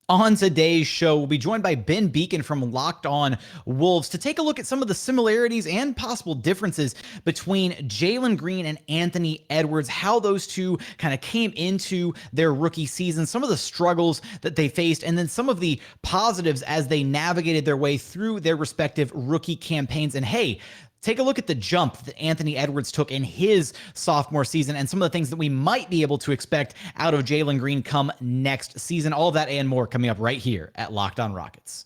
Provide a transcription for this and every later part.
On today's show, we'll be joined by Ben Beecken from Locked On Wolves to take a look at some of the similarities and possible differences between Jalen Green and Anthony Edwards, how those two kind of came into their rookie season, some of the struggles that they faced, and then some of the positives as they navigated their way through their respective rookie campaigns. And hey, take a look at the jump that Anthony Edwards took in his sophomore season and some of the things that we might be able to expect out of Jalen Green come next season. All of that and more coming up right here at Locked On Rockets.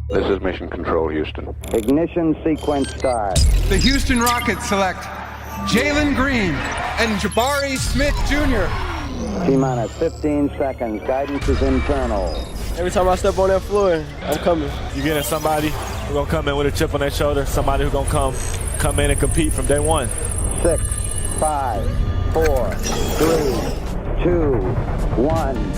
This is Mission Control, Houston. Ignition sequence start. The Houston Rockets select Jalen Green and Jabari Smith Jr. T-minus 15 seconds. Guidance is internal. Every time I step on that floor, I'm coming. You're getting somebody who's going to come in with a chip on their shoulder, somebody who's going to come in and compete from day one. 6, 5, 4, 3, 2, 1.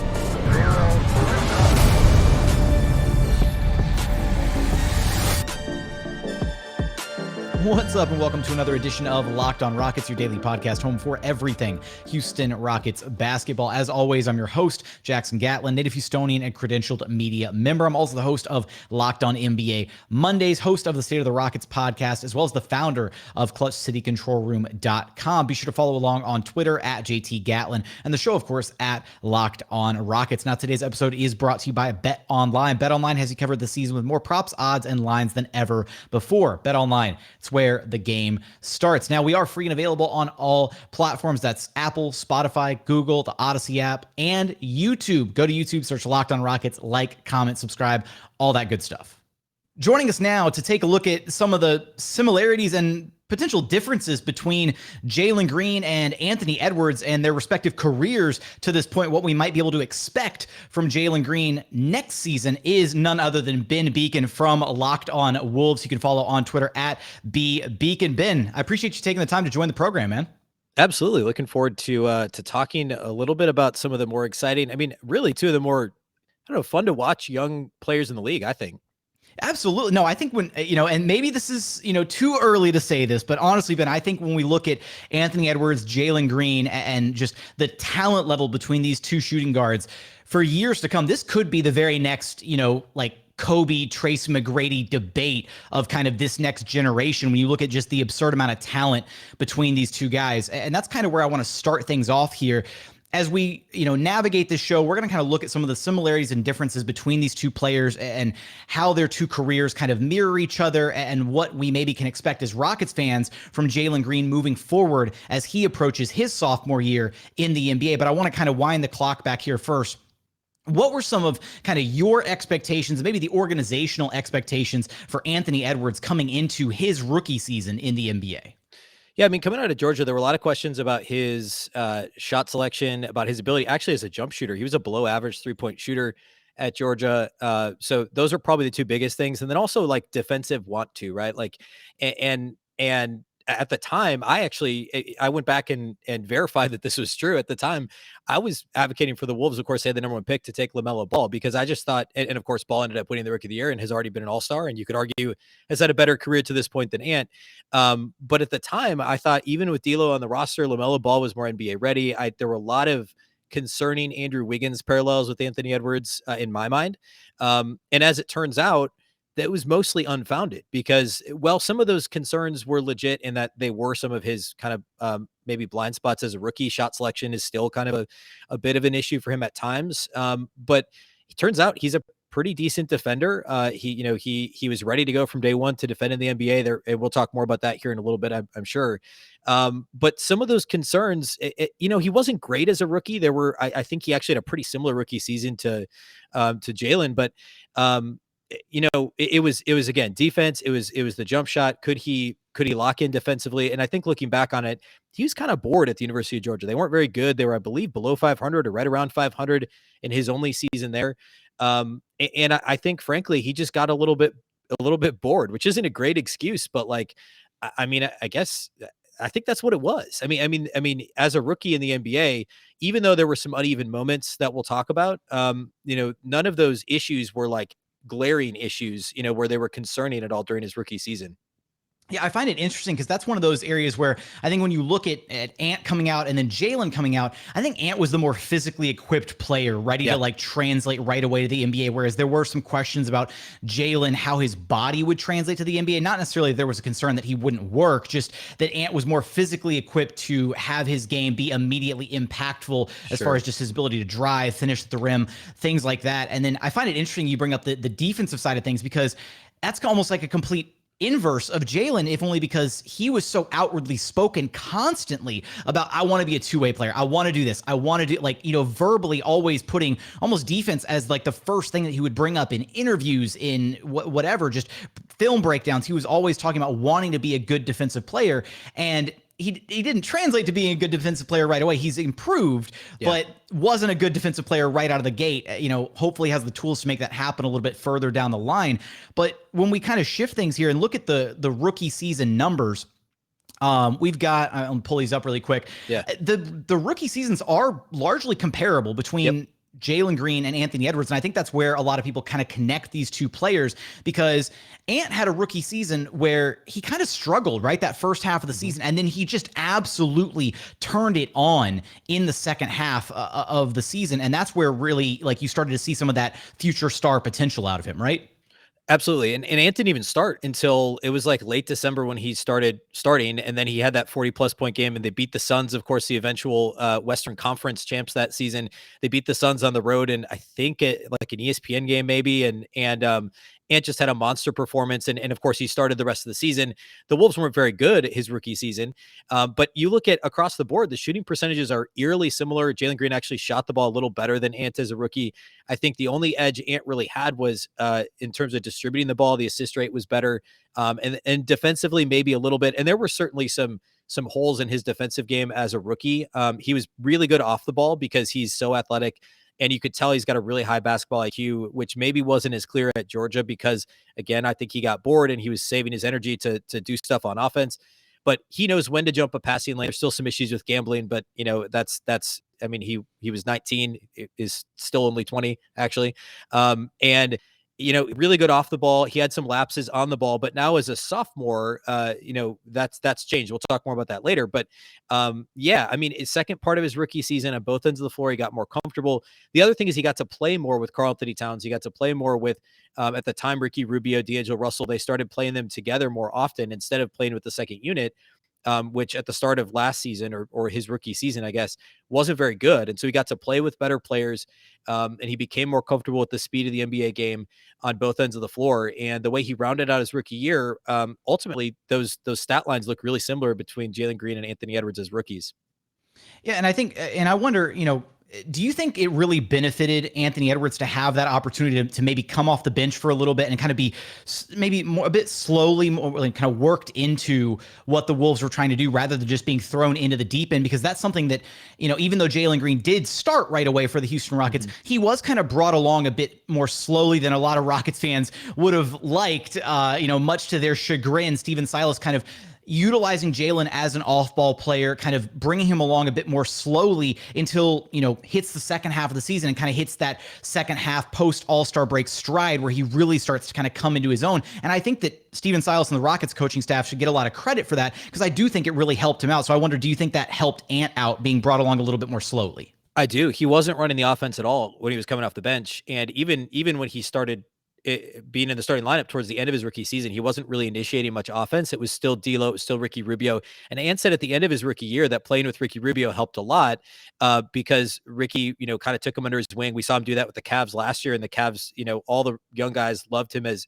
What's up, and welcome to another edition of Locked On Rockets, your daily podcast home for everything Houston Rockets basketball. As always, I'm your host, Jackson Gatlin, native Houstonian and credentialed media member. I'm also the host of Locked On NBA Mondays, host of the State of the Rockets podcast, as well as the founder of ClutchCityControlRoom.com. Be sure to follow along on Twitter at JT Gatlin, and the show, of course, at Locked On Rockets. Now, today's episode is brought to you by BetOnline. BetOnline has you covered this season with more props, odds, and lines than ever before. BetOnline, it's where the game starts. Now, we are free and available on all platforms. That's Apple, Spotify, Google, the Odyssey app, and YouTube. Go to YouTube, search Locked On Rockets, like, comment, subscribe, all that good stuff. Joining us now to take a look at some of the similarities and potential differences between Jalen Green and Anthony Edwards and their respective careers to this point, what we might be able to expect from Jalen Green next season, is none other than Ben Beecken from Locked On Wolves. You can follow on Twitter at BBeacon. Ben, I appreciate you taking the time to join the program, man. Absolutely. Looking forward to talking a little bit about some of the more exciting, really two of the more, fun to watch young players in the league, I think. Absolutely. No, I think when, and maybe this is, too early to say this, but honestly, Ben, I think when we look at Anthony Edwards, Jalen Green, and just the talent level between these two shooting guards for years to come, this could be the very next, Kobe, Trace McGrady debate of kind of this next generation when you look at just the absurd amount of talent between these two guys. And that's kind of where I want to start things off here. As we, navigate this show, we're going to kind of look at some of the similarities and differences between these two players and how their two careers kind of mirror each other and what we maybe can expect as Rockets fans from Jalen Green moving forward as he approaches his sophomore year in the NBA. But I want to kind of wind the clock back here first. What were some of kind of your expectations, maybe the organizational expectations for Anthony Edwards coming into his rookie season in the NBA? Yeah, coming out of Georgia, there were a lot of questions about his shot selection, about his ability actually as a jump shooter. He was a below average 3-point shooter at Georgia. So those are probably the two biggest things. And then also like defensive want to, right? Like, and at the time, I went back and verified that this was true. At the time, I was advocating for the Wolves. Of course, they had the number one pick to take LaMelo Ball because I just thought, and of course, Ball ended up winning the Rookie of the Year and has already been an all-star. And you could argue has had a better career to this point than Ant. But at the time, I thought even with D'Lo on the roster, LaMelo Ball was more NBA ready. There were a lot of concerning Andrew Wiggins parallels with Anthony Edwards in my mind. And as it turns out, that was mostly unfounded because, well, some of those concerns were legit in that they were some of his kind of maybe blind spots as a rookie. Shot selection is still kind of a bit of an issue for him at times. But it turns out he's a pretty decent defender. He was ready to go from day one to defend in the NBA there. And we'll talk more about that here in a little bit, I'm sure. But some of those concerns, he wasn't great as a rookie. I think he actually had a pretty similar rookie season to Jalen, but it was again defense. It was the jump shot. Could he lock in defensively? And I think looking back on it, he was kind of bored at the University of Georgia. They weren't very good. They were, I believe, below 500 or right around 500 in his only season there. And I think, frankly, he just got a little bit bored, which isn't a great excuse, but like, I guess. I think that's what it was. I mean, as a rookie in the NBA, even though there were some uneven moments that we'll talk about, none of those issues were like glaring issues, where they were concerning at all during his rookie season. Yeah, I find it interesting because that's one of those areas where I think when you look at Ant coming out and then Jalen coming out, I think Ant was the more physically equipped player, ready to like translate right away to the NBA. Whereas there were some questions about Jalen, how his body would translate to the NBA. Not necessarily there was a concern that he wouldn't work, just that Ant was more physically equipped to have his game be immediately impactful as far as just his ability to drive, finish at the rim, things like that. And then I find it interesting you bring up the defensive side of things because that's almost like a complete inverse of Jalen, if only because he was so outwardly spoken constantly about, I want to be a two-way player. I want to do this. I want to do, like, verbally always putting almost defense as like the first thing that he would bring up in interviews, in whatever, just film breakdowns. He was always talking about wanting to be a good defensive player. And he didn't translate to being a good defensive player right away. He's improved, but wasn't a good defensive player right out of the gate. Hopefully has the tools to make that happen a little bit further down the line. But when we kind of shift things here and look at the rookie season numbers, we've got, I'll pull these up really quick. Yeah. The rookie seasons are largely comparable between Jalen Green and Anthony Edwards. And I think that's where a lot of people kind of connect these two players, because Ant had a rookie season where he kind of struggled, right? That first half of the season. And then he just absolutely turned it on in the second half of the season. And that's where really, like, you started to see some of that future star potential out of him, right? Absolutely. And Ant didn't even start until it was like late December when he started starting. And then he had that 40+ point game and they beat the Suns, of course, the eventual Western Conference champs that season. They beat the Suns on the road. And I think like an ESPN game, maybe. And Ant just had a monster performance. And of course, he started the rest of the season. The Wolves weren't very good his rookie season. But you look at across the board, the shooting percentages are eerily similar. Jalen Green actually shot the ball a little better than Ant as a rookie. I think the only edge Ant really had was in terms of distributing the ball. The assist rate was better. And defensively, maybe a little bit. And there were certainly some holes in his defensive game as a rookie. He was really good off the ball because he's so athletic. And you could tell he's got a really high basketball IQ, which maybe wasn't as clear at Georgia because, again, I think he got bored and he was saving his energy to do stuff on offense. But he knows when to jump a passing lane. There's still some issues with gambling, but that's. I mean, he was 19, is still only 20 actually, and really good off the ball. He had some lapses on the ball, but now as a sophomore, that's changed. We'll talk more about that later. But I mean, his second part of his rookie season on both ends of the floor, he got more comfortable. The other thing is he got to play more with Karl-Anthony Towns. He got to play more with, at the time, Ricky Rubio, D'Angelo Russell. They started playing them together more often instead of playing with the second unit. Which at the start of last season or his rookie season, I guess, wasn't very good. And so he got to play with better players and he became more comfortable with the speed of the NBA game on both ends of the floor. And the way he rounded out his rookie year, ultimately, those stat lines look really similar between Jalen Green and Anthony Edwards as rookies. Yeah, and I think, and I wonder, do you think it really benefited Anthony Edwards to have that opportunity to maybe come off the bench for a little bit and kind of be maybe a bit slowly, more like kind of worked into what the Wolves were trying to do rather than just being thrown into the deep end? Because that's something that, even though Jalen Green did start right away for the Houston Rockets, he was kind of brought along a bit more slowly than a lot of Rockets fans would have liked, much to their chagrin. Stephen Silas kind of utilizing Jalen as an off-ball player, kind of bringing him along a bit more slowly until, hits the second half of the season and kind of hits that second half post All-Star break stride where he really starts to kind of come into his own. And I think that Stephen Silas and the Rockets coaching staff should get a lot of credit for that because I do think it really helped him out. So I wonder, do you think that helped Ant out being brought along a little bit more slowly? I do. He wasn't running the offense at all when he was coming off the bench. And even when he started being in the starting lineup towards the end of his rookie season, he wasn't really initiating much offense. It was still D'Lo, it was still Ricky Rubio. And Ant said at the end of his rookie year that playing with Ricky Rubio helped a lot because Ricky, kind of took him under his wing. We saw him do that with the Cavs last year, and the Cavs, all the young guys loved him as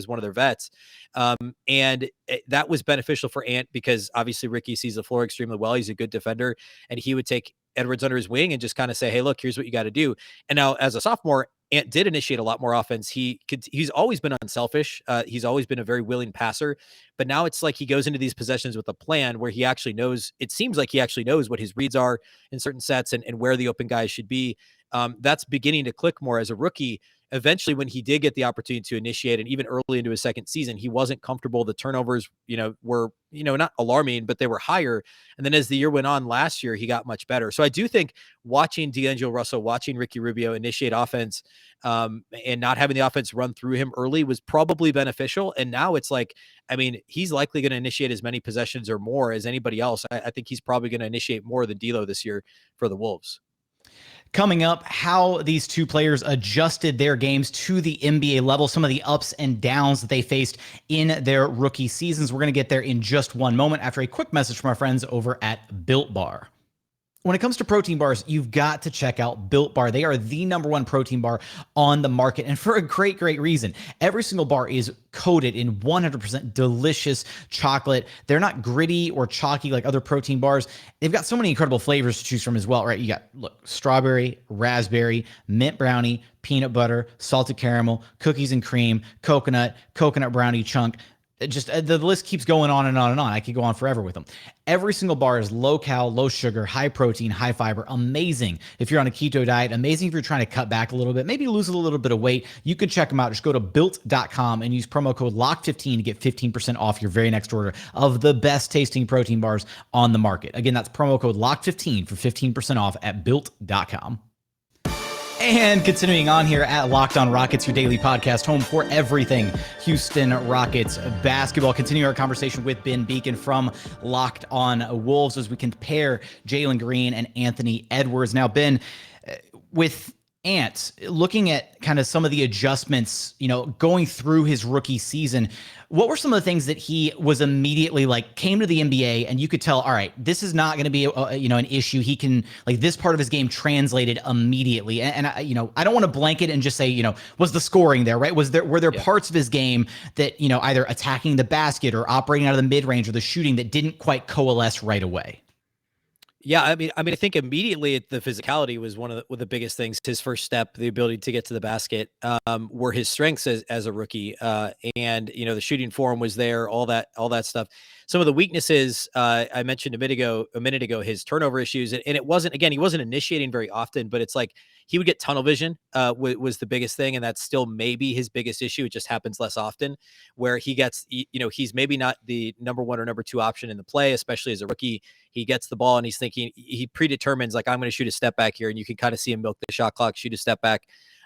one of their vets. And that was beneficial for Ant because obviously Ricky sees the floor extremely well. He's a good defender, and he would take Edwards under his wing and just kind of say, hey, look, here's what you got to do. And now as a sophomore, Ant did initiate a lot more offense. He's always been unselfish. He's always been a very willing passer, but now it's like he goes into these possessions with a plan where he actually knows, it seems like he actually knows what his reads are in certain sets and where the open guys should be. That's beginning to click more as a rookie. Eventually, when he did get the opportunity to initiate, and even early into his second season, he wasn't comfortable. The turnovers, were, not alarming, but they were higher. And then as the year went on last year, he got much better. So I do think watching D'Angelo Russell, watching Ricky Rubio initiate offense, and not having the offense run through him early was probably beneficial. And now it's like, he's likely going to initiate as many possessions or more as anybody else. I think he's probably going to initiate more than D'Lo this year for the Wolves. Coming up, how these two players adjusted their games to the NBA level, some of the ups and downs that they faced in their rookie seasons. We're going to get there in just one moment after a quick message from our friends over at Built Bar. When it comes to protein bars, you've got to check out Built Bar. They are the #1 protein bar on the market, and for a great, great reason. Every single bar is coated in 100% delicious chocolate. They're not gritty or chalky like other protein bars. They've got so many incredible flavors to choose from as well, right? You got, strawberry, raspberry, mint brownie, peanut butter, salted caramel, cookies and cream, coconut brownie chunk. Just the list keeps going on and on and on. I could go on forever with them. Every single bar is low cal, low sugar, high protein, high fiber. Amazing if you're on a keto diet. Amazing if you're trying to cut back a little bit, maybe lose a little bit of weight. You can check them out. Just go to built.com and use promo code LOCK15 to get 15% off your very next order of the best tasting protein bars on the market. Again, that's promo code LOCK15 for 15% off at built.com. And continuing on here at Locked On Rockets, your daily podcast, home for everything Houston Rockets basketball. Continuing our conversation with Ben Beecken from Locked On Wolves as we compare Jalen Green and Anthony Edwards. Now, Ben, with Ant, looking at kind of some of the adjustments, going through his rookie season, what were some of the things that he was immediately came to the NBA and you could tell, all right, this is not going to be, an issue. He can, this part of his game translated immediately. And I don't want to blanket and just say, was the scoring there, right? Were there parts of his game that, either attacking the basket or operating out of the mid range or the shooting that didn't quite coalesce right away? Yeah, I think immediately the physicality was one of the biggest things. His first step, the ability to get to the basket, were his strengths as a rookie. And the shooting form was there, all that stuff. Some of the weaknesses I mentioned a minute ago, his turnover issues, and it wasn't, again, he wasn't initiating very often, but it's like he would get tunnel vision was the biggest thing, and that's still maybe his biggest issue. It just happens less often, where he gets, he's maybe not the #1 or #2 option in the play, especially as a rookie. He gets the ball and he's thinking, he predetermines I'm going to shoot a step back here, and you can kind of see him milk the shot clock, shoot a step back.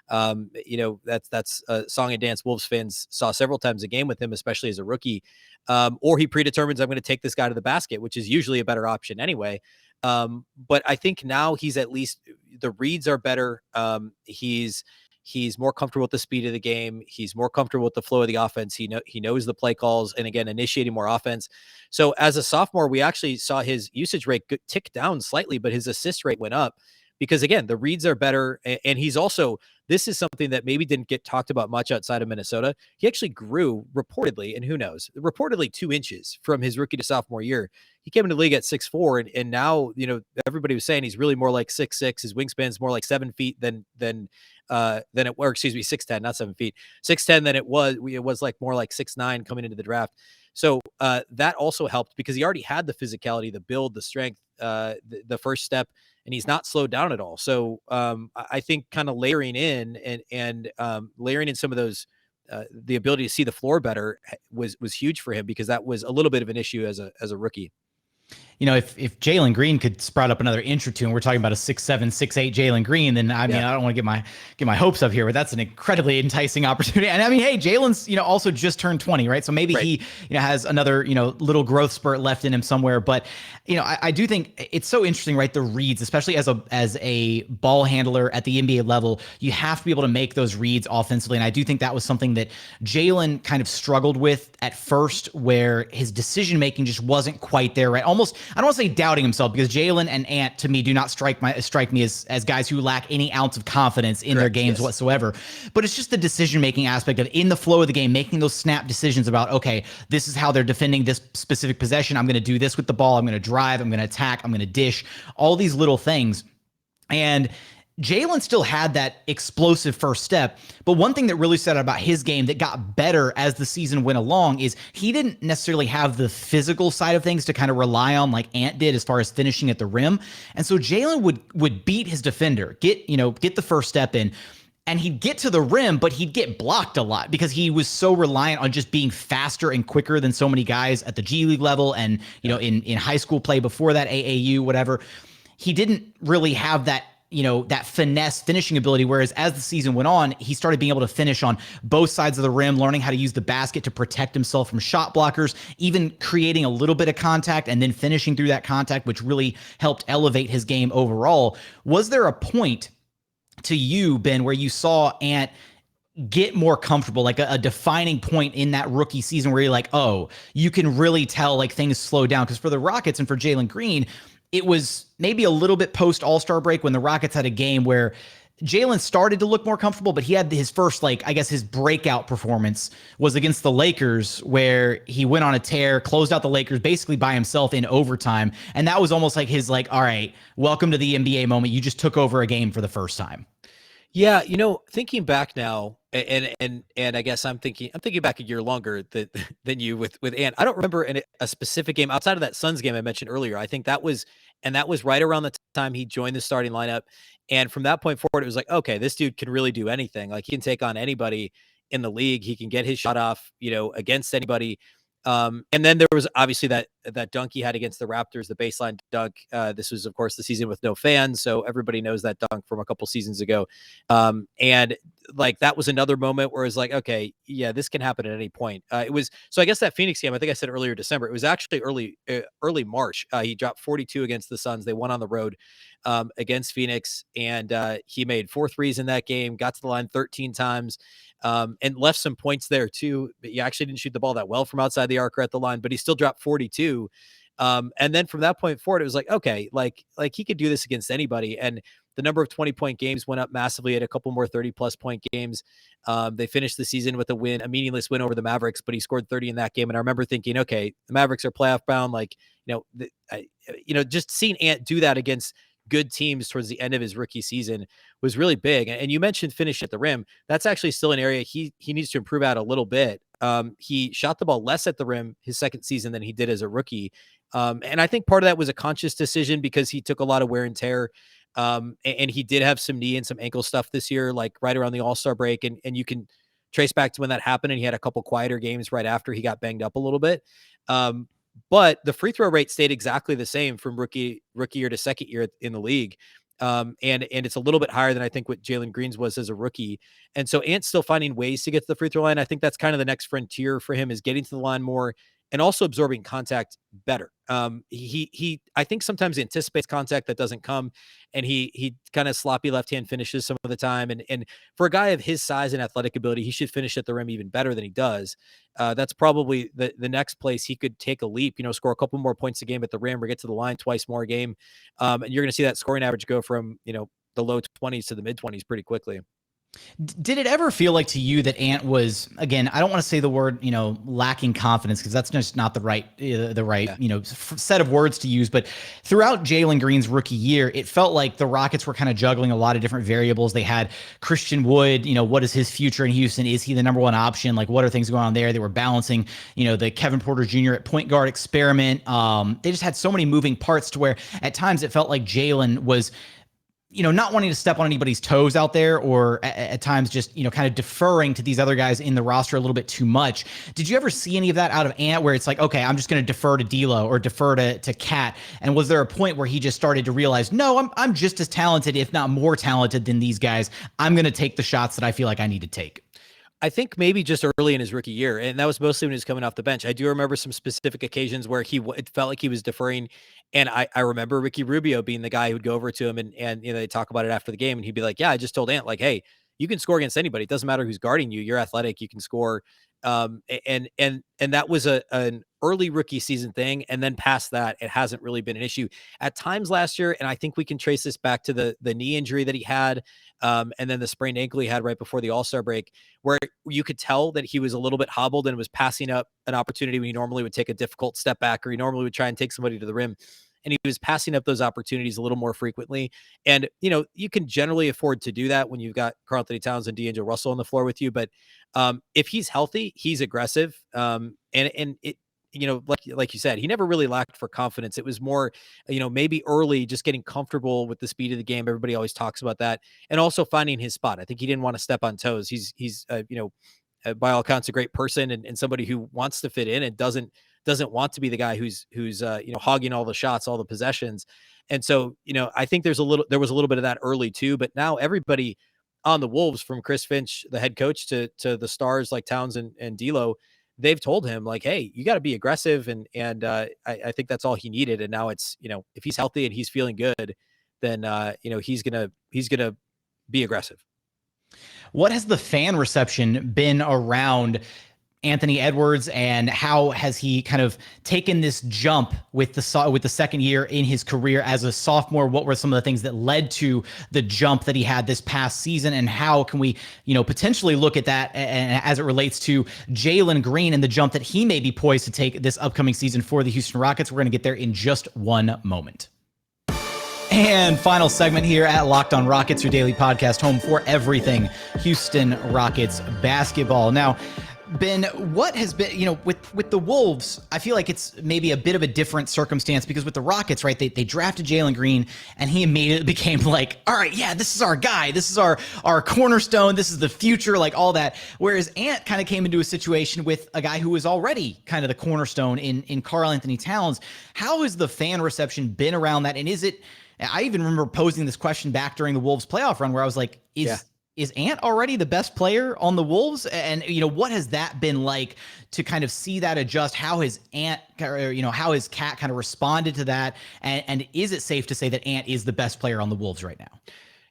That's a song and dance Wolves fans saw several times a game with him, especially as a rookie. Or he predetermines I'm going to take this guy to the basket, which is usually a better option anyway. But I think now he's at least, the reads are better. He's more comfortable with the speed of the game. He's more comfortable with the flow of the offense. He knows the play calls, and again, initiating more offense. So as a sophomore, we actually saw his usage rate tick down slightly, but his assist rate went up because, again, the reads are better. And he's also, this is something that maybe didn't get talked about much outside of Minnesota. He actually grew reportedly, and who knows, reportedly 2 inches from his rookie to sophomore year. He came into the league at 6'4", and now, everybody was saying he's really more like 6'6". His wingspan's more like 7 feet than it, or excuse me, 6'10", not 7 feet, 6'10" than it was like more like 6'9" coming into the draft. So that also helped because he already had the physicality, the build, the strength, the first step, and he's not slowed down at all. So I think kind of layering in and layering in some of those, the ability to see the floor better was huge for him, because that was a little bit of an issue as a rookie. If Jalen Green could sprout up another inch or two, and we're talking about a 6'7", 6'8" Jalen Green, then I don't want to get my hopes up here, but that's an incredibly enticing opportunity. And hey, Jalen's also just turned 20, right? So maybe he has another little growth spurt left in him somewhere. But I do think it's so interesting, right? The reads, especially as a ball handler at the NBA level, you have to be able to make those reads offensively. And I do think that was something that Jalen kind of struggled with at first, where his decision making just wasn't quite there, right? Almost, I don't want to say doubting himself, because Jalen and Ant to me do not strike me as guys who lack any ounce of confidence in their games whatsoever. But it's just the decision making aspect of, in the flow of the game, making those snap decisions about, okay, this is how they're defending this specific possession. I'm going to do this with the ball. I'm going to drive. I'm going to attack. I'm going to dish. All these little things. And Jalen still had that explosive first step, but one thing that really stood out about his game that got better as the season went along is he didn't necessarily have the physical side of things to kind of rely on like Ant did as far as finishing at the rim. And so Jalen would beat his defender, get the first step in, and he'd get to the rim, but he'd get blocked a lot because he was so reliant on just being faster and quicker than so many guys at the G League level and, in high school play before that, AAU, whatever. He didn't really have that that finesse finishing ability. Whereas as the season went on, he started being able to finish on both sides of the rim, learning how to use the basket to protect himself from shot blockers, even creating a little bit of contact and then finishing through that contact, which really helped elevate his game overall. Was there a point to you, Ben, where you saw Ant get more comfortable, like a defining point in that rookie season where you're like, oh, you can really tell like things slow down? Because for the Rockets and for Jalen Green, it was maybe a little bit post All-Star break when the Rockets had a game where Jalen started to look more comfortable, but he had his first, his breakout performance was against the Lakers, where he went on a tear, closed out the Lakers basically by himself in overtime. And that was almost like his all right, welcome to the NBA moment. You just took over a game for the first time. Yeah, thinking back now, and I guess I'm thinking back a year longer than you with Ant. I don't remember a specific game outside of that Suns game I mentioned earlier. I think that was right around the time he joined the starting lineup, and from that point forward, it was like, okay, this dude can really do anything. Like, he can take on anybody in the league. He can get his shot off, against anybody. And then there was obviously that dunk he had against the Raptors, the baseline dunk. This was, of course, the season with no fans, so everybody knows that dunk from a couple seasons ago. And like, that was another moment where it's like, okay, yeah, this can happen at any point. It was, so I guess that Phoenix game, I think I said earlier December, it was actually early March. He dropped 42 against the Suns. They won on the road against Phoenix, and he made 4 threes in that game, got to the line 13 times. And left some points there too. But he actually didn't shoot the ball that well from outside the arc or at the line, but he still dropped 42. And then from that point forward, it was like, okay, like he could do this against anybody. And the number of 20-point games went up massively, at a couple more 30-plus point games. They finished the season with a meaningless win over the Mavericks, but he scored 30 in that game. And I remember thinking, okay, the Mavericks are playoff bound. Like, just seeing Ant do that against good teams towards the end of his rookie season was really big. And you mentioned finish at the rim. That's actually still an area he needs to improve at a little bit. He shot the ball less at the rim his second season than he did as a rookie. And I think part of that was a conscious decision because he took a lot of wear and tear. And he did have some knee and some ankle stuff this year, like right around the All-Star break. And you can trace back to when that happened. And he had a couple quieter games right after he got banged up a little bit. But the free throw rate stayed exactly the same from rookie year to second year in the league. And it's a little bit higher than I think what Jalen Green's was as a rookie. And so Ant's still finding ways to get to the free throw line. I think that's kind of the next frontier for him, is getting to the line more and also absorbing contact better. He I think sometimes anticipates contact that doesn't come, and he kind of sloppy left-hand finishes some of the time. And for a guy of his size and athletic ability, he should finish at the rim even better than he does. That's probably the next place he could take a leap, score a couple more points a game at the rim or get to the line twice more a game. And you're going to see that scoring average go from, the low 20s to the mid 20s pretty quickly. Did it ever feel like to you that Ant was, again, I don't want to say the word, lacking confidence, because that's just not the right, set of words to use. But throughout Jalen Green's rookie year, it felt like the Rockets were kind of juggling a lot of different variables. They had Christian Wood, what is his future in Houston? Is he the number one option? Like, what are things going on there? They were balancing, the Kevin Porter Jr. at point guard experiment. They just had so many moving parts to where at times it felt like Jalen was, not wanting to step on anybody's toes out there, or at times just, kind of deferring to these other guys in the roster a little bit too much. Did you ever see any of that out of Ant, where it's like, okay, I'm just going to defer to D'Lo or defer to Cat? And was there a point where he just started to realize, no, I'm just as talented, if not more talented than these guys. I'm going to take the shots that I feel like I need to take? I think maybe just early in his rookie year, and that was mostly when he was coming off the bench. I do remember some specific occasions where it felt like he was deferring, and I remember Ricky Rubio being the guy who would go over to him and they talk about it after the game, and he'd be like, "Yeah, I just told Ant, like, hey, you can score against anybody. It doesn't matter who's guarding you. You're athletic. You can score." And that was an early rookie season thing, and then past that, it hasn't really been an issue. At times last year, and I think we can trace this back to the knee injury that he had, and then the sprained ankle he had right before the All-Star break, where you could tell that he was a little bit hobbled and was passing up an opportunity when he normally would take a difficult step back, or he normally would try and take somebody to the rim. and he was passing up those opportunities a little more frequently. And, you can generally afford to do that when you've got Karl-Anthony Towns and D'Angelo Russell on the floor with you. But if he's healthy, he's aggressive. And it, like you said, he never really lacked for confidence. It was more, maybe early, just getting comfortable with the speed of the game. Everybody always talks about that, and also finding his spot. I think he didn't want to step on toes. He's by all accounts, a great person and somebody who wants to fit in and doesn't want to be the guy who's hogging all the shots, all the possessions. And so, I think there was a little bit of that early too. But now everybody on the Wolves, from Chris Finch, the head coach, to the stars like Towns and D'Lo, they've told him like, hey, you got to be aggressive. And I think that's all he needed. And now it's, if he's healthy and he's feeling good, then, he's going to be aggressive. What has the fan reception been around Anthony Edwards, and how has he kind of taken this jump with the second year in his career as a sophomore? What were some of the things that led to the jump that he had this past season, and how can we, potentially look at that as it relates to Jalen Green and the jump that he may be poised to take this upcoming season for the Houston Rockets? We're going to get there in just one moment. And final segment here at Locked On Rockets, your daily podcast home for everything Houston Rockets basketball. Now, Ben, what has been, with the Wolves, I feel like it's maybe a bit of a different circumstance, because with the Rockets, right, they drafted Jalen Green and he immediately became like, all right, yeah, this is our guy. This is our cornerstone. This is the future, like all that. Whereas Ant kind of came into a situation with a guy who was already kind of the cornerstone in Karl-Anthony Towns. How has the fan reception been around that? And I even remember posing this question back during the Wolves playoff run where I was like, is Ant already the best player on the Wolves? And, what has that been like to kind of see that adjust? How has how has Cat kind of responded to that? And is it safe to say that Ant is the best player on the Wolves right now?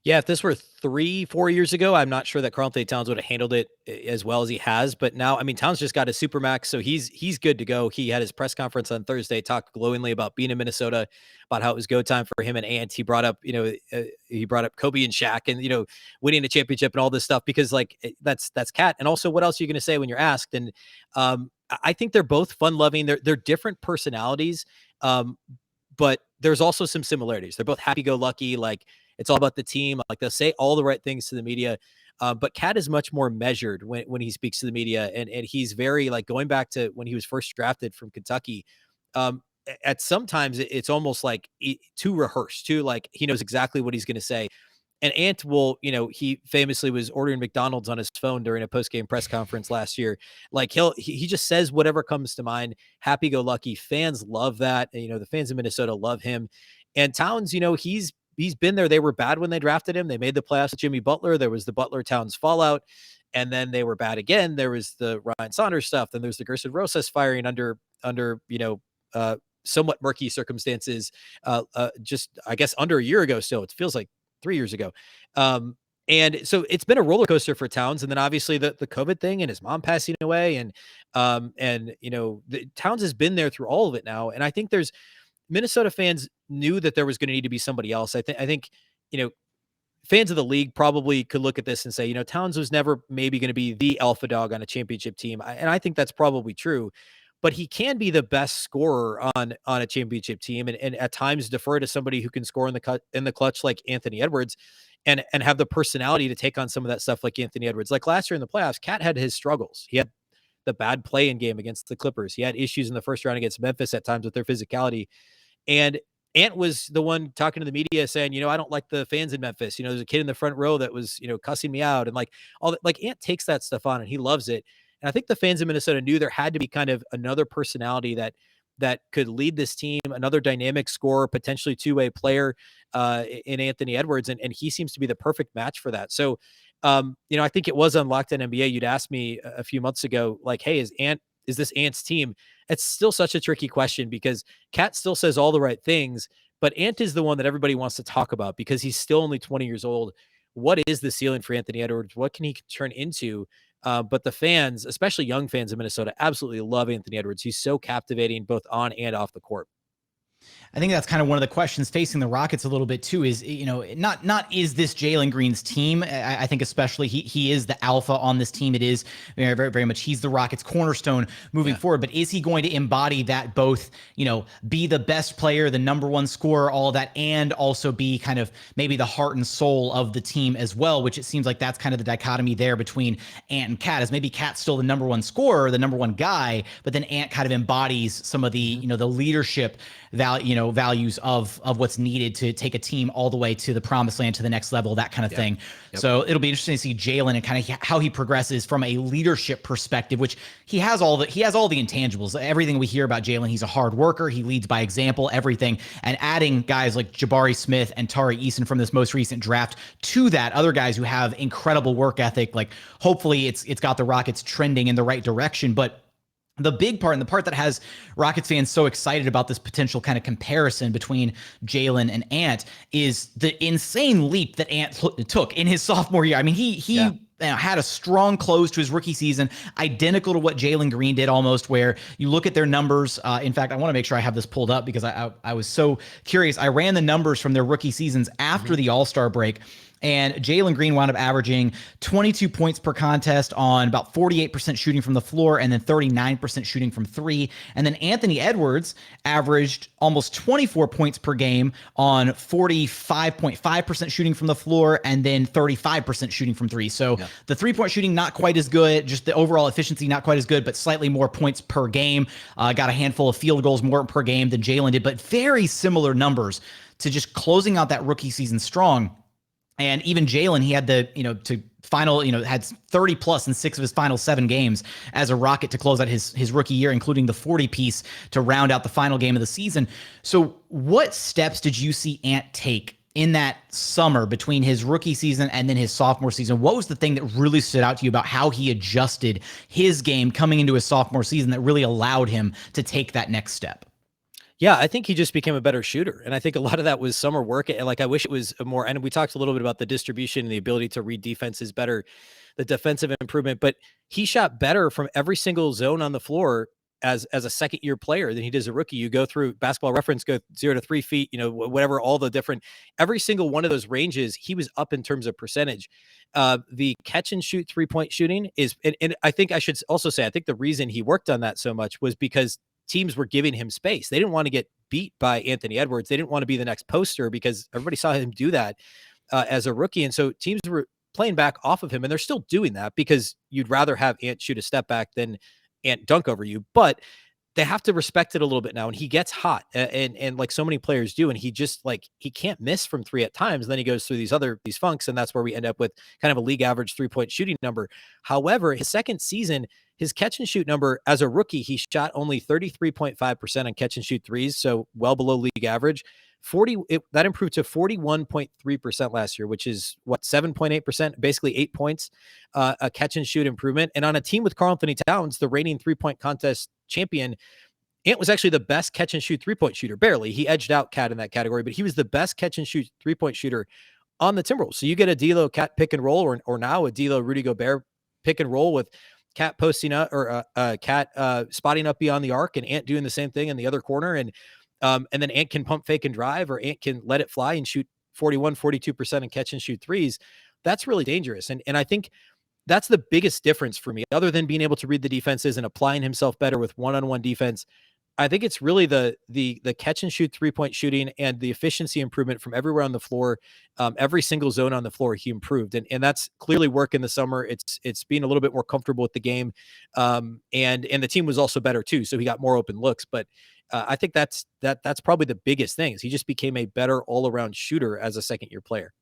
Yeah, if this were 3-4 years ago, I'm not sure that Karl-Anthony Towns would have handled it as well as he has. But now, Towns just got his Supermax, so he's good to go. He had his press conference on Thursday, talked glowingly about being in Minnesota, about how it was go time for him and Ant. He brought up, Kobe and Shaq and, winning a championship and all this stuff, because that's Cat. And also, what else are you going to say when you're asked? And I think they're both fun loving. They're different personalities, but there's also some similarities. They're both happy go lucky. Like, it's all about the team. Like, they'll say all the right things to the media. But Cat is much more measured when he speaks to the media. And he's very, like, going back to when he was first drafted from Kentucky, at sometimes it's almost like too rehearsed, too, like he knows exactly what he's going to say. And Ant will, he famously was ordering McDonald's on his phone during a post-game press conference last year. Like, he just says whatever comes to mind. Happy go lucky. Fans love that. And, the fans in Minnesota love him. And Towns, he's been there. They were bad when they drafted him. They made the playoffs with Jimmy Butler. There was the Butler-Towns fallout, and then they were bad again. There was the Ryan Saunders stuff. Then there's the Gerson Rosas firing under somewhat murky circumstances. Just, I guess, under a year ago. Still, it feels like 3 years ago. And so it's been a roller coaster for Towns. And then obviously the COVID thing and his mom passing away, and Towns has been there through all of it now. And I think Minnesota fans knew that there was going to need to be somebody else. I think, fans of the league probably could look at this and say, Towns was never maybe going to be the alpha dog on a championship team. And I think that's probably true, but he can be the best scorer on a championship team, and at times defer to somebody who can score in the clutch like Anthony Edwards, and have the personality to take on some of that stuff like Anthony Edwards. Like last year in the playoffs, Cat had his struggles. He had the bad play-in game against the Clippers. He had issues in the first round against Memphis at times with their physicality. And Ant was the one talking to the media saying, I don't like the fans in Memphis. There's a kid in the front row that was, cussing me out. And like all that, like Ant takes that stuff on and he loves it. And I think the fans in Minnesota knew there had to be kind of another personality that could lead this team, another dynamic scorer, potentially two-way player in Anthony Edwards. And he seems to be the perfect match for that. So, I think it was on Locked On NBA. You'd asked me a few months ago, like, hey, is this Ant's team? It's still such a tricky question because Cat still says all the right things, but Ant is the one that everybody wants to talk about because he's still only 20 years old. What is the ceiling for Anthony Edwards? What can he turn into? But the fans, especially young fans in Minnesota, absolutely love Anthony Edwards. He's so captivating both on and off the court. I think that's kind of one of the questions facing the Rockets a little bit too, is, not is this Jalen Green's team? I think especially he is the alpha on this team. It is very, very, very much, he's the Rockets cornerstone moving forward, but is he going to embody that, both, be the best player, the number one scorer, all of that, and also be kind of maybe the heart and soul of the team as well, which it seems like that's kind of the dichotomy there between Ant and Cat, is maybe Cat's still the number one scorer, the number one guy, but then Ant kind of embodies some of the, the leadership values of what's needed to take a team all the way to the promised land, to the next level, that kind of thing. Yep. So it'll be interesting to see Jalen and kind of how he progresses from a leadership perspective, which he has all the intangibles. Everything we hear about Jalen, he's a hard worker, he leads by example, everything. And adding guys like Jabari Smith and Tari Eason from this most recent draft to that, other guys who have incredible work ethic, like hopefully it's got the Rockets trending in the right direction. But the big part, and the part that has Rockets fans so excited about this potential kind of comparison between Jalen and Ant, is the insane leap that Ant took in his sophomore year. I mean, he had a strong close to his rookie season, identical to what Jalen Green did almost, where you look at their numbers. In fact, I want to make sure I have this pulled up because I was so curious. I ran the numbers from their rookie seasons after the All-Star break. And Jalen Green wound up averaging 22 points per contest on about 48% shooting from the floor, and then 39% shooting from three. And then Anthony Edwards averaged almost 24 points per game on 45.5% shooting from the floor, and then 35% shooting from three. So the three-point shooting, not quite as good. Just the overall efficiency, not quite as good, but slightly more points per game. Got a handful of field goals more per game than Jalen did, but very similar numbers to just closing out that rookie season strong. And even Jalen, he had had 30 plus in 6 of his final 7 games as a Rocket to close out his rookie year, including the 40 piece to round out the final game of the season. So what steps did you see Ant take in that summer between his rookie season and then his sophomore season? What was the thing that really stood out to you about how he adjusted his game coming into his sophomore season that really allowed him to take that next step? Yeah, I think he just became a better shooter. And I think a lot of that was summer work. Like, I wish it was more, and we talked a little bit about the distribution and the ability to read defenses better, the defensive improvement, but he shot better from every single zone on the floor as a second year player than he did as a rookie. You go through Basketball Reference, go 0 to 3 feet, whatever, all the different, every single one of those ranges, he was up in terms of percentage. The catch and shoot 3-point shooting is, and I think I should also say, I think the reason he worked on that so much was because teams were giving him space. They didn't want to get beat by Anthony Edwards. They didn't want to be the next poster because everybody saw him do that as a rookie. And so teams were playing back off of him, and they're still doing that because you'd rather have Ant shoot a step back than Ant dunk over you. But they have to respect it a little bit now. And he gets hot and like so many players do. And he just he can't miss from 3 at times. And then he goes through these funks. And that's where we end up with kind of a league average 3-point shooting number. However, his second season, his catch and shoot number as a rookie, he shot only 33.5% on catch and shoot threes. So well below league average. That improved to 41.3% last year, which is 7.8%, basically 8 points, a catch and shoot improvement. And on a team with Karl Anthony Towns, the reigning 3-point contest champion, Ant was actually the best catch and shoot 3-point shooter. Barely. He edged out Cat in that category, but he was the best catch and shoot 3-point shooter on the Timberwolves. So you get a D'Lo Cat pick and roll, or now a D'Lo Rudy Gobert pick and roll with Cat posting up, or Cat spotting up beyond the arc, and Ant doing the same thing in the other corner. And then Ant can pump fake and drive, or Ant can let it fly and shoot 42% and catch and shoot threes. That's really dangerous. And I think that's the biggest difference for me, other than being able to read the defenses and applying himself better with one-on-one defense. I think it's really the catch and shoot 3-point shooting and the efficiency improvement from everywhere on the floor. Every single zone on the floor, he improved. And that's clearly work in the summer. It's being a little bit more comfortable with the game. And the team was also better too. So he got more open looks, but I think that's probably the biggest thing, is he just became a better all around shooter as a second year player.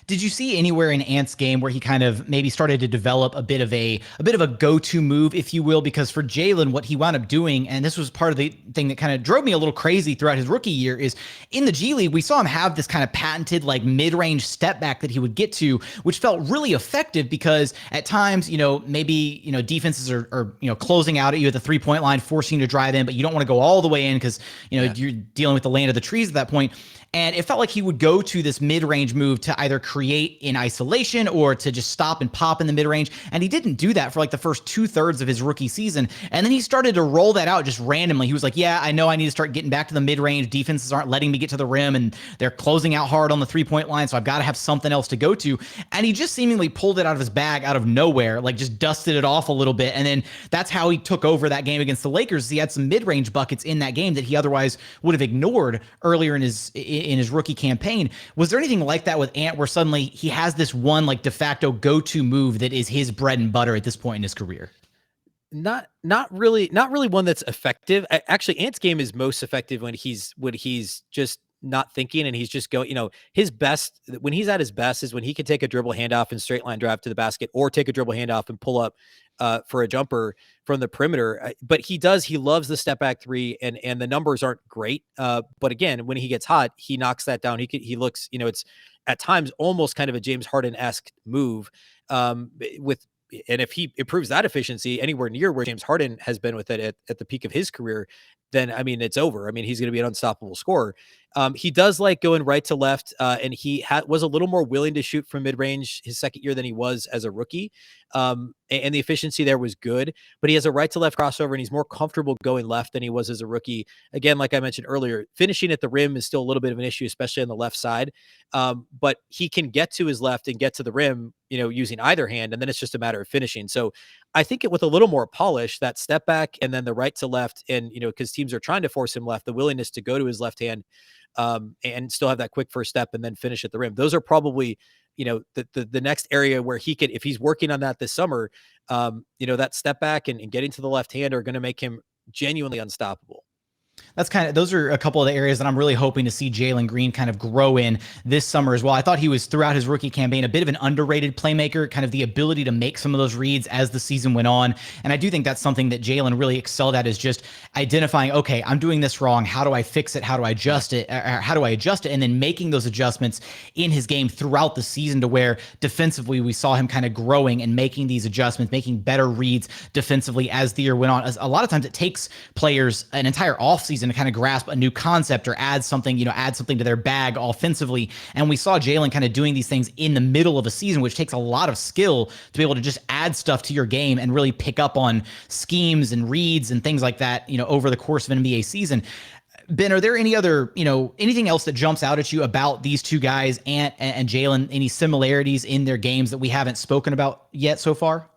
Did you see anywhere in Ant's game where he kind of maybe started to develop a bit of a go-to move, if you will? Because for Jalen, what he wound up doing, and this was part of the thing that kind of drove me a little crazy throughout his rookie year, is in the G League, we saw him have this kind of patented mid-range step back that he would get to, which felt really effective because at times, maybe, defenses are closing out at you at the 3-point line, forcing you to drive in, but you don't want to go all the way in because, you're dealing with the land of the trees at that point. And it felt like he would go to this mid-range move to either create in isolation or to just stop and pop in the mid-range. And he didn't do that for like the first 2/3 of his rookie season. And then he started to roll that out just randomly. He was like, yeah, I know I need to start getting back to the mid-range. Defenses aren't letting me get to the rim and they're closing out hard on the 3-point line. So I've got to have something else to go to. And he just seemingly pulled it out of his bag out of nowhere, like just dusted it off a little bit. And then that's how he took over that game against the Lakers. He had some mid-range buckets in that game that he otherwise would have ignored earlier in his rookie campaign. Was there anything like that with Ant where suddenly he has this one like de facto go-to move that is his bread and butter at this point in his career? Not really one that's effective. Actually, Ant's game is most effective when he's just not thinking and he's just going, his best, when he's at his best is when he can take a dribble handoff and straight line drive to the basket, or take a dribble handoff and pull up for a jumper from the perimeter. But he loves the step back three, and the numbers aren't great. But again, when he gets hot, he knocks that down. He looks, it's at times almost kind of a James Harden-esque move and if he improves that efficiency anywhere near where James Harden has been with it at the peak of his career, then, it's over. He's going to be an unstoppable scorer. He does like going right to left, and he was a little more willing to shoot from mid-range his second year than he was as a rookie. And the efficiency there was good, but he has a right to left crossover and he's more comfortable going left than he was as a rookie. Again, like I mentioned earlier, finishing at the rim is still a little bit of an issue, especially on the left side. But he can get to his left and get to the rim, using either hand. And then it's just a matter of finishing. So I think with a little more polish, that step back and then the right to left, and, because teams are trying to force him left, the willingness to go to his left hand and still have that quick first step and then finish at the rim. Those are probably, the next area where he could, if he's working on that this summer, that step back and getting to the left hand are going to make him genuinely unstoppable. Those are a couple of the areas that I'm really hoping to see Jalen Green kind of grow in this summer as well. I thought he was, throughout his rookie campaign, a bit of an underrated playmaker, kind of the ability to make some of those reads as the season went on. And I do think that's something that Jalen really excelled at, is just identifying, okay, I'm doing this wrong. How do I fix it? How do I adjust it? And then making those adjustments in his game throughout the season, to where defensively we saw him kind of growing and making these adjustments, making better reads defensively as the year went on. A lot of times it takes players an entire offseason to kind of grasp a new concept or add something to their bag offensively. And we saw Jalen kind of doing these things in the middle of a season, which takes a lot of skill to be able to just add stuff to your game and really pick up on schemes and reads and things like that, over the course of an NBA season. Ben, are there any other, anything else that jumps out at you about these two guys, Ant and Jalen, any similarities in their games that we haven't spoken about yet so far?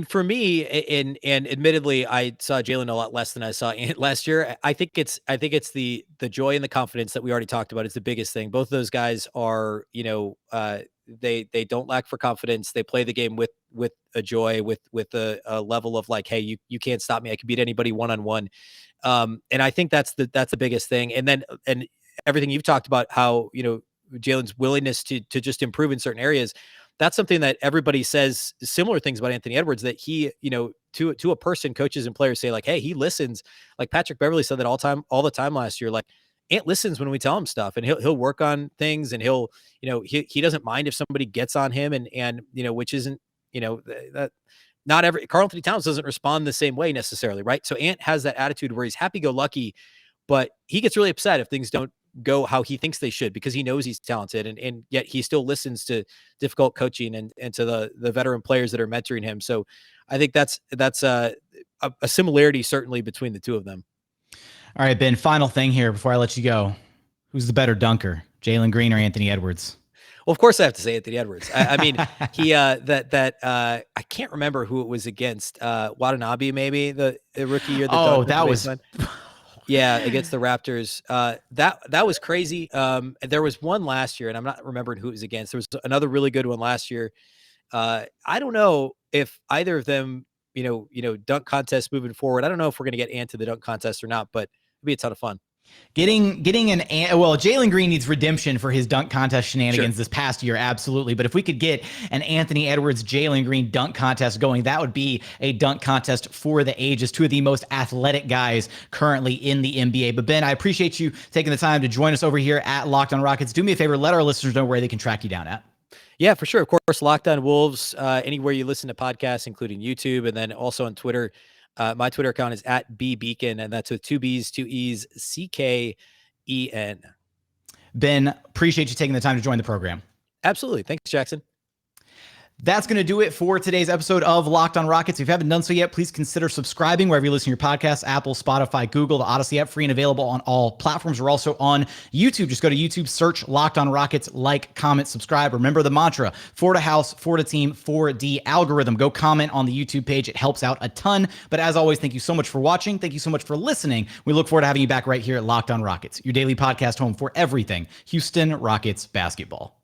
For me, and admittedly, I saw Jalen a lot less than I saw Ant last year. I think it's the joy and the confidence that we already talked about is the biggest thing. Both of those guys are, they don't lack for confidence. They play the game with a joy, with a level of like, hey, you can't stop me. I can beat anybody one-on-one. And I think that's the biggest thing. And then everything you've talked about, how Jalen's willingness to just improve in certain areas. That's something that everybody says similar things about Anthony Edwards, that he, to a person, coaches and players say like, hey, he listens. Like Patrick Beverley said that all the time last year. Like, Ant listens when we tell him stuff, and he'll work on things, and he'll, he doesn't mind if somebody gets on him, and which isn't, that not every Karl Anthony Towns doesn't respond the same way necessarily, right? So Ant has that attitude where he's happy-go-lucky, but he gets really upset if things don't go how he thinks they should, because he knows he's talented, and yet he still listens to difficult coaching and to the veteran players that are mentoring him. So I think that's a similarity certainly between the two of them. All right, Ben, final thing here before I let you go. Who's the better dunker, Jalen Green or Anthony Edwards? Well, of course I have to say Anthony Edwards. He I can't remember who it was against. Watanabe, maybe the rookie year. That was yeah, against the Raptors. That was crazy. There was one last year, and I'm not remembering who it was against. There was another really good one last year. I don't know if either of them, dunk contest moving forward. I don't know if we're going to get Ant to the dunk contest or not, but it'd be a ton of fun. Jalen Green needs redemption for his dunk contest shenanigans this past year, absolutely. But if we could get an Anthony Edwards, Jalen Green dunk contest going, that would be a dunk contest for the ages. Two of the most athletic guys currently in the NBA. But Ben, I appreciate you taking the time to join us over here at Locked On Rockets. Do me a favor, let our listeners know where they can track you down at. Yeah, for sure. Of course, Locked On Wolves, anywhere you listen to podcasts, including YouTube, and then also on Twitter. My Twitter account is at B Beecken, and that's with 2 B's, 2 E's, CKEN. Ben, appreciate you taking the time to join the program. Absolutely. Thanks, Jackson. That's going to do it for today's episode of Locked on Rockets. If you haven't done so yet, please consider subscribing wherever you listen to your podcasts, Apple, Spotify, Google, the Odyssey app, free and available on all platforms. We're also on YouTube. Just go to YouTube, search Locked on Rockets, like, comment, subscribe. Remember the mantra, Florida House, Florida Team, 4D algorithm. Go comment on the YouTube page. It helps out a ton. But as always, thank you so much for watching. Thank you so much for listening. We look forward to having you back right here at Locked on Rockets, your daily podcast home for everything Houston Rockets basketball.